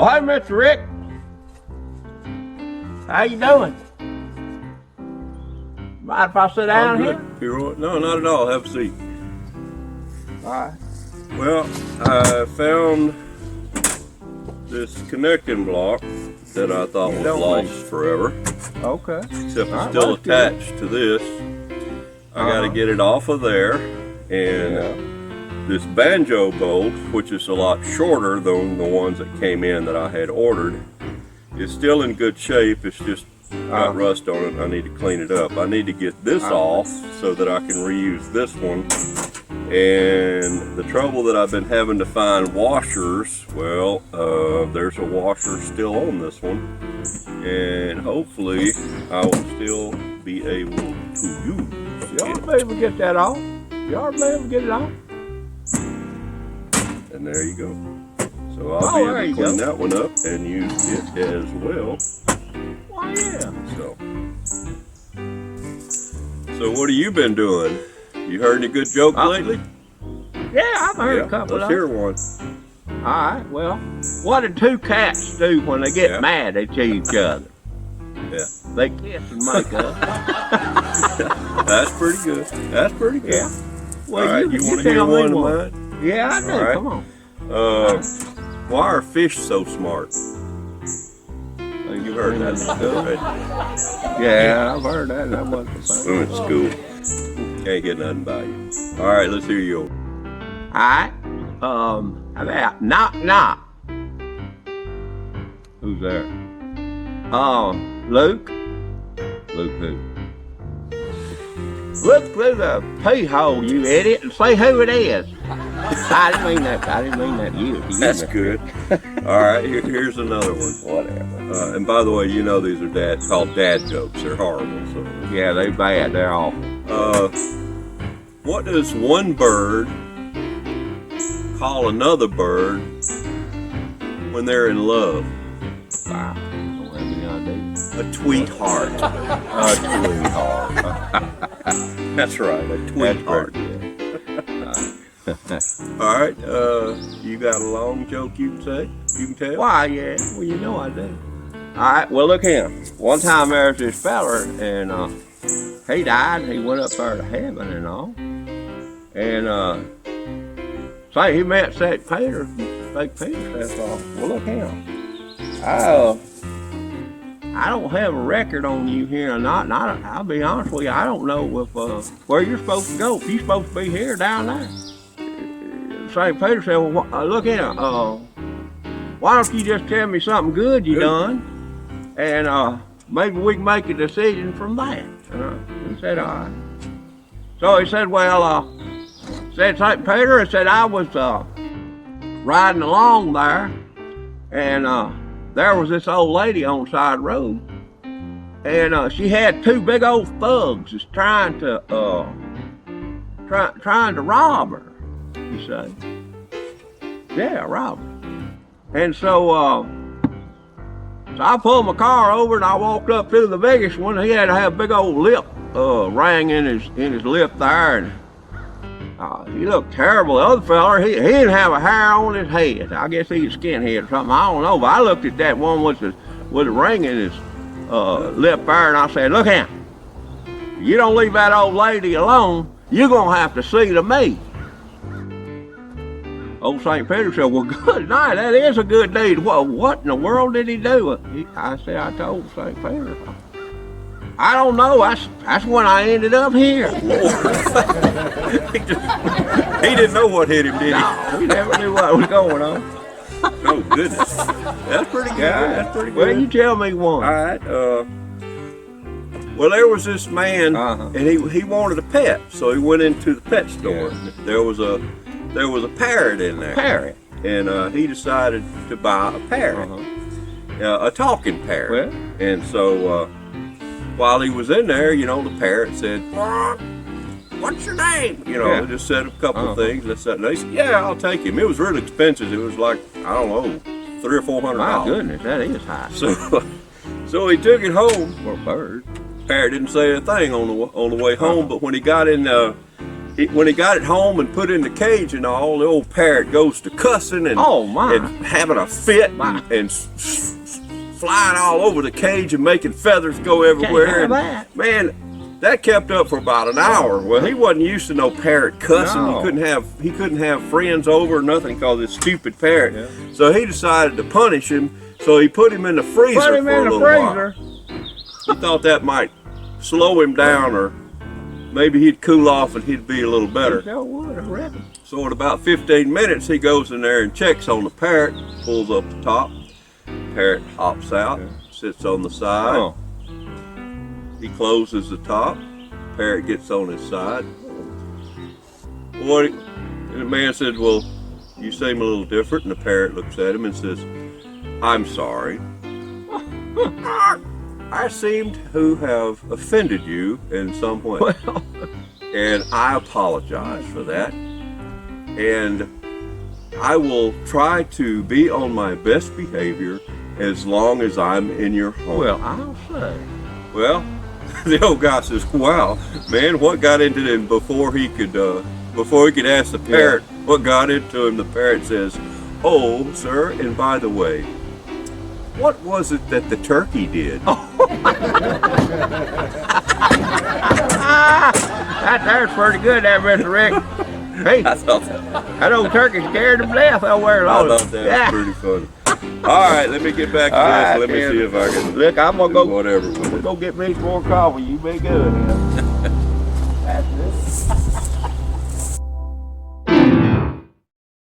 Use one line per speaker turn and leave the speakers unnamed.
Oh, hi, Mr. Rick. How you doing? Mind if I sit down here?
PeaRoy? No, not at all. Have a seat.
All right.
Well, I found this connecting block that I thought was lost forever.
Okay.
Except it's still attached to this. I got to get it off of there, and this banjo bolt, which is a lot shorter than the ones that came in that I had ordered, is still in good shape. It's just got rust on it. I need to clean it up. I need to get this off so that I can reuse this one. And the trouble that I've been having to find washers, well, there's a washer still on this one, and hopefully I will still be able to use it.
You ought to be able to get that off. You ought to be able to get it off.
And there you go. So I'll be able to clean that one up and use it as well.
Why, yeah.
So what have you been doing? You heard any good jokes lately?
Yeah, I've heard a couple
let's
of
hear
them.
one.
All right, well, what do two cats do when they get mad at each other?
Yeah.
They kiss and make up.
That's pretty good. That's pretty good.
Yeah. Well,
all right, you want to hear one of mine?
Yeah, I do.
All right.
Come on.
Why are fish so smart? You heard that stuff, right?
Yeah, I've heard that. That wasn't the
We
same.
went to school. Can't get nothing by you. All right, let's hear you.
All right. How about knock knock? Who's there? Luke. Luke who? Look through the pee hole, you idiot, and say who it is. I didn't mean that. I didn't mean that to you.
That's good. All right, here's another one.
Whatever.
And by the way, you know these are called dad jokes. They're horrible. So.
Yeah, they're bad. They're awful.
What does one bird call another bird when they're in love?
Wow. Don't have any idea.
A tweetheart.
A tweetheart.
That's right, a tweetheart. All right, you got a long joke you can say? You can tell?
Why, yeah. Well, you know I do. All right, well, look here. One time there was this feller, and he died, and he went up there to heaven and all. And say he met St. Peter. St. Peter says, well, look here. I don't have a record on you here or not, and I'll be honest with you, I don't know if where you're supposed to go. If you're supposed to be here or down there. St. Peter said, well, look here, why don't you just tell me something good you done, and maybe we can make a decision from that. He said, all right. So he said, well, said St. Peter, he said, I was riding along there, and there was this old lady on the side road, and she had two big old thugs just trying to rob her. He said, yeah, rob her. And so I pulled my car over and I walked up to the biggest one. He had to have a big old lip ring in his lip there, and he looked terrible. The other fella, he didn't have a hair on his head. I guess he was skinhead or something. I don't know. But I looked at that one with the ring in his lip there, and I said, look here, you don't leave that old lady alone, you're gonna have to see to me. Old St. Peter said, well, good night, that is a good deed. Well, what in the world did he do? I said, I told St. Peter. I don't know, that's when I ended up here.
He didn't know what hit him, did he?
No, he never knew what was going on.
Oh, goodness. That's pretty good.
Yeah,
that's pretty good.
Well, you tell me one.
All right. Well, there was this man, and he wanted a pet, so he went into the pet store. Yeah. There was a parrot in there.
Parrot.
And he decided to buy a parrot, a talking parrot.
Well.
And so while he was in there, you know, the parrot said, what's your name? You know, just said a couple of things. And they said, yeah, I'll take him. It was really expensive. It was like, I don't know, $300 or $400.
My goodness, that is high.
So he took it home.
For a bird.
Parrot didn't say a thing on the way home, but when he got in when he got it home and put in the cage and all, the old parrot goes to cussing and,
Oh, my.
and having a fit and flying all over the cage and making feathers go everywhere.
Can't have
And,
that.
man, that kept up for about an hour. Well, he wasn't used to no parrot cussing.
No.
He couldn't have friends over or nothing because this stupid parrot.
Yeah.
So he decided to punish him. So he put him in the freezer
Put him
for a
in the
little
freezer.
while. He thought that might slow him down, or maybe he'd cool off and he'd be a little better.
Sure would, I reckon.
So in about 15 minutes, he goes in there and checks on the parrot, pulls up the top. Parrot hops out, sits on the side.
Oh.
He closes the top. Parrot gets on his side. Boy, and the man said, well, you seem a little different. And the parrot looks at him and says, I'm sorry. I seem to have offended you in some way.
Well,
And I apologize for that. And I will try to be on my best behavior as long as I'm in your home.
well, I'll say.
Well, the old guy says, wow, man, what got into him before he could ask the parrot what got into him? The parrot says, oh, sir, and by the way, what was it that the turkey did?
That there's pretty good there, Mr. Rick. Hey,
I thought
that old turkey scared him to death over there.
that was pretty funny. All right, let me get back to
All
this.
right,
Let me
then.
see if I can
Look, I'm gonna
do
go
whatever with it.
go get me some more coffee. You be good.